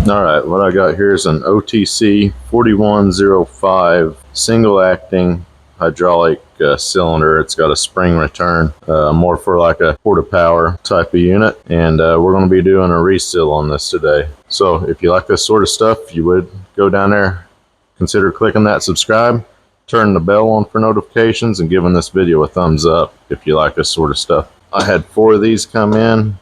Alright, what I got here is an OTC 4105 single acting hydraulic cylinder. It's got a spring return, more for like a porta power type of unit, and we're going to be doing a reseal on this today. So if you like this sort of stuff, you would go down there, consider clicking that subscribe, turn the bell on for notifications, and giving this video a thumbs up if you like this sort of stuff. I had 4 of these come in.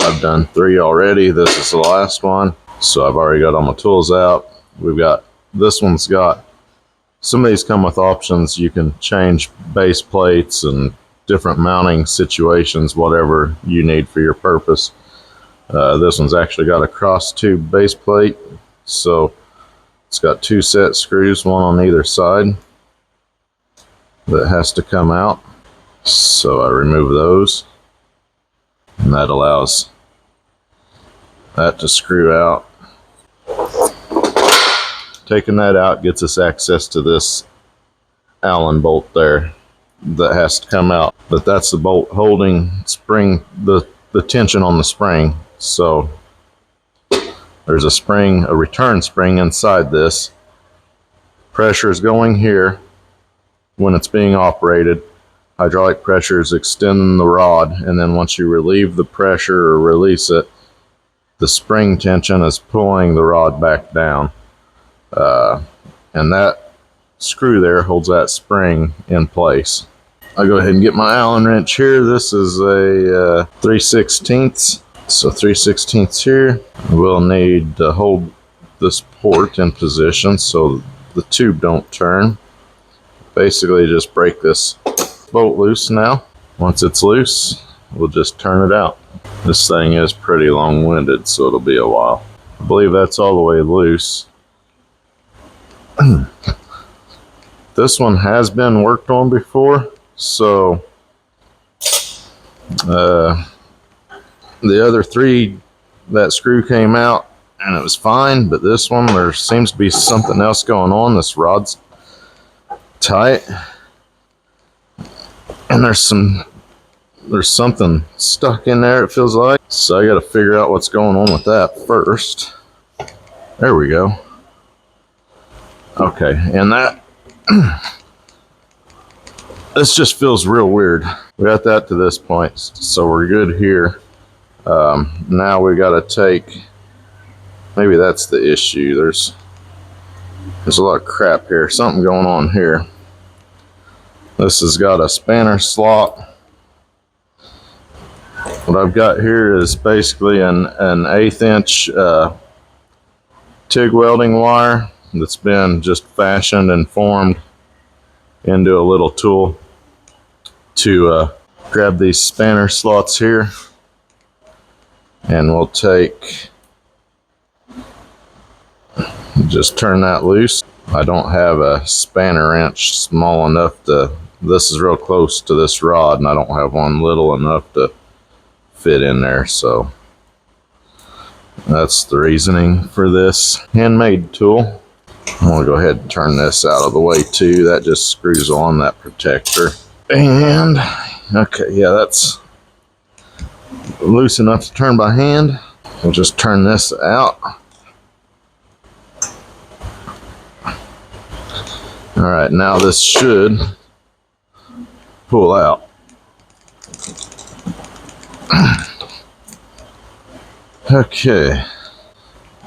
I've done 3 already. This is the last one, so I've already got all my tools out. This one's got, some of these come with options. You can change base plates and different mounting situations, whatever you need for your purpose. This one's actually got a cross tube base plate, so it's got 2 set screws, one on either side, that has to come out. So I remove those, and that allows that to screw out. Taking that out gets us access to this Allen bolt there that has to come out, but that's the bolt holding spring, the tension on the spring. So there's a spring, a return spring inside this. Pressure is going here when it's being operated. Hydraulic pressure is extending the rod, and then once you relieve the pressure or release it, the spring tension is pulling the rod back down. And that screw there holds that spring in place. I'll go ahead and get my Allen wrench here. This is a 3/16. So 3/16 here. We'll need to hold this port in position so the tube don't turn. Basically just break this bolt loose now. Once it's loose, we'll just turn it out. This thing is pretty long-winded, so it'll be a while. I believe that's all the way loose. This one has been worked on before, so the other 3, that screw came out and it was fine, but this one, there seems to be something else going on. This rod's tight, and there's something stuck in there, it feels like. So I got to figure out what's going on with that first. There we go. Okay, and that this just feels real weird. We got that to this point, so we're good here. Now we got to take, maybe that's the issue. There's a lot of crap here, something going on here. This has got a spanner slot. What I've got here is basically an 1/8 inch TIG welding wire that's been just fashioned and formed into a little tool to grab these spanner slots here. And we'll just turn that loose. I don't have a spanner wrench small enough to, this is real close to this rod, and I don't have one little enough to fit in there, so that's the reasoning for this handmade tool. I'm gonna go ahead and turn this out of the way too. That just screws on that protector. And okay, yeah, that's loose enough to turn by hand. We'll just turn this out. All right, now this should pull out. Okay,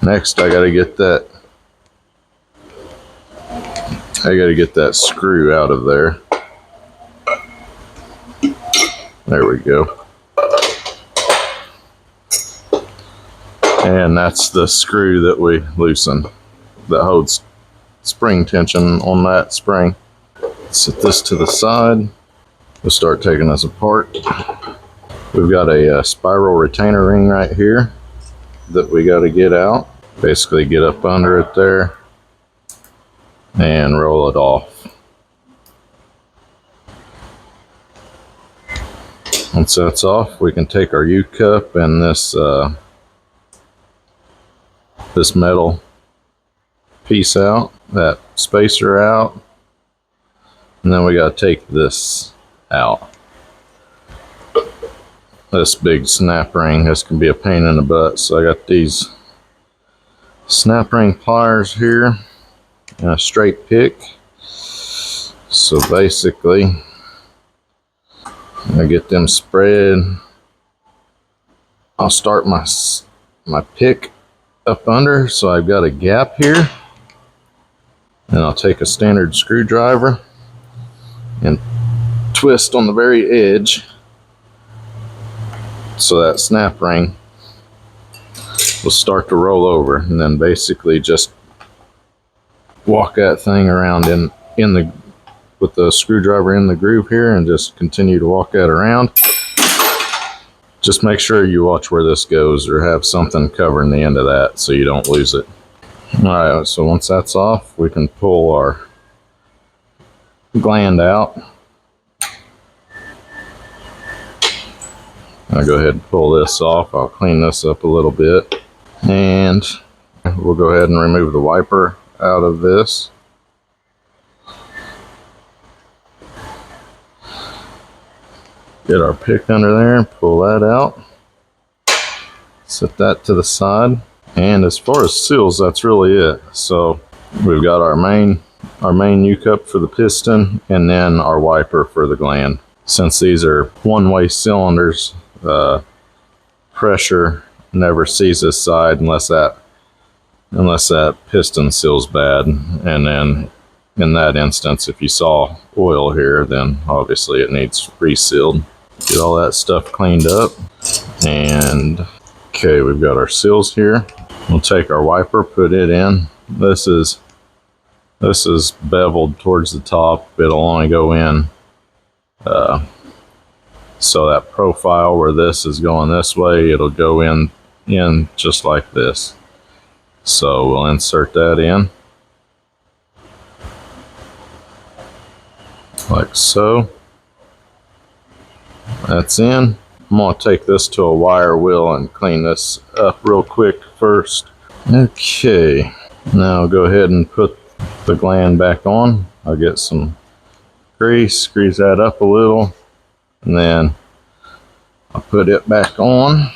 next I gotta get that screw out of there. There we go. And that's the screw that we loosen that holds spring tension on that spring. Set this to the side. We'll start taking this apart. We've got a spiral retainer ring right here that we got to get out. Basically get up under it there and roll it off. Once that's off, we can take our U-cup and this metal piece out, that spacer out, and then we got to take this out. This big snap ring, this can be a pain in the butt, so I got these snap ring pliers here and a straight pick. So basically, I get them spread. I'll start my pick up under, so I've got a gap here. And I'll take a standard screwdriver and twist on the very edge so that snap ring will start to roll over, and then basically just walk that thing around in the with the screwdriver in the groove here, and just continue to walk that around. Just make sure you watch where this goes, or have something covering the end of that so you don't lose it. Alright, so once that's off, we can pull our gland out. I'll go ahead and pull this off. I'll clean this up a little bit, and we'll go ahead and remove the wiper out of this. Get our pick under there and pull that out. Set that to the side. And as far as seals, that's really it. So we've got our main U-cup for the piston, and then our wiper for the gland. Since these are one-way cylinders, pressure never sees this side unless that piston seals bad. And then in that instance, if you saw oil here, then obviously it needs resealed. Get all that stuff cleaned up, and okay, we've got our seals here. We'll take our wiper, put it in. This is beveled towards the top. It'll only go in so that profile where this is going this way, it'll go in just like this. So we'll insert that in like so. That's in. I'm going to take this to a wire wheel and clean this up real quick first. Okay, now I'll go ahead and put the gland back on. I'll get some grease, grease that up a little, and then I'll put it back on.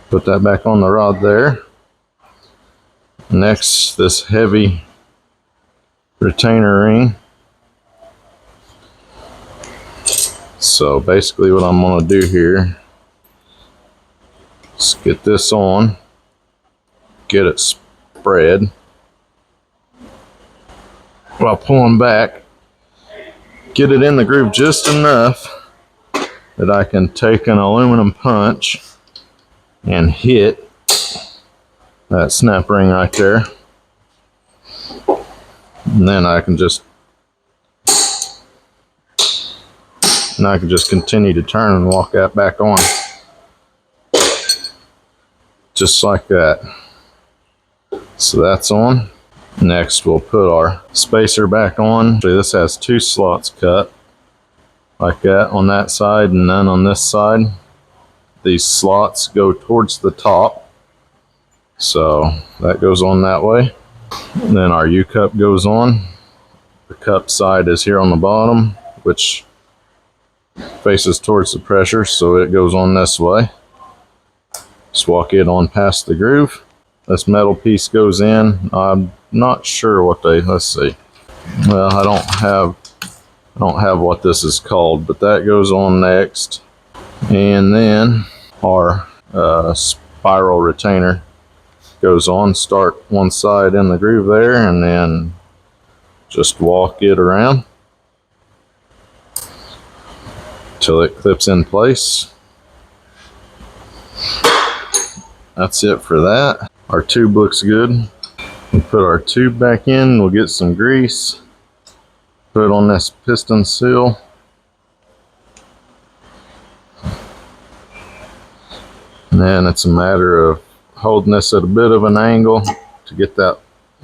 Put that back on the rod there. Next, this heavy retainer ring. So basically what I'm going to do here is get this on, get it spread while pulling back, get it in the groove just enough that I can take an aluminum punch and hit that snap ring right there. And then I can just continue to turn and walk that back on. Just like that. So that's on. Next we'll put our spacer back on. This has 2 slots cut like that on that side and none on this side. These slots go towards the top, so that goes on that way. And then our U-cup goes on. The cup side is here on the bottom, which faces towards the pressure, so it goes on this way. Just walk it on past the groove. This metal piece goes in. I'm not sure what let's see. Well, I don't have what this is called, but that goes on next. And then our spiral retainer goes on. Start one side in the groove there, and then just walk it around till it clips in place. That's it for that. Our tube looks good. We'll put our tube back in. We'll get some grease, put it on this piston seal. And then it's a matter of holding this at a bit of an angle to get that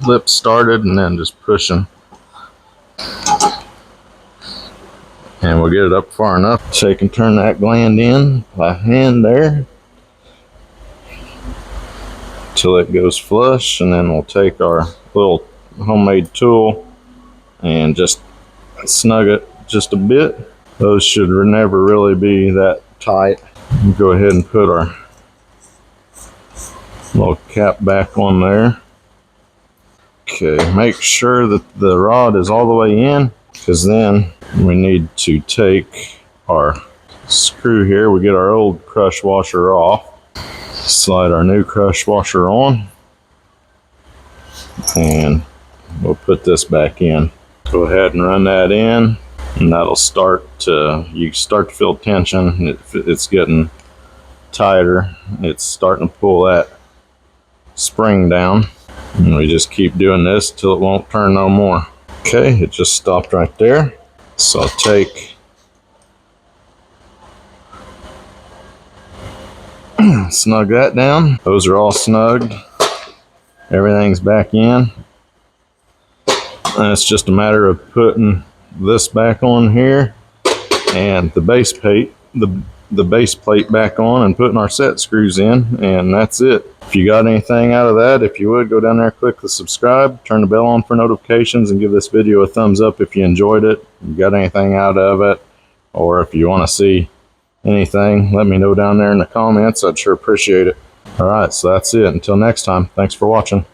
lip started, and then just pushing. And we'll get it up far enough so you can turn that gland in by hand there till it goes flush, and then we'll take our little homemade tool and just snug it just a bit. Those should never really be that tight. We'll go ahead and put our Little cap back on there. Okay, make sure that the rod is all the way in, because then we need to take our screw here. We get our old crush washer off, slide our new crush washer on, and we'll put this back in. Go ahead and run that in, and that'll start to, you start to feel tension. It's getting tighter. It's starting to pull that spring down. And we just keep doing this till it won't turn no more. Okay, it just stopped right there. So I'll take, snug that down. Those are all snugged. Everything's back in. And it's just a matter of putting this back on here and the base plate, the base plate back on, and putting our set screws in, and that's it. If you got anything out of that, if you would, go down there, click the subscribe, turn the bell on for notifications, and give this video a thumbs up if you enjoyed it. If you got anything out of it, or if you want to see anything, let me know down there in the comments. I'd sure appreciate it. Alright, so that's it. Until next time, thanks for watching.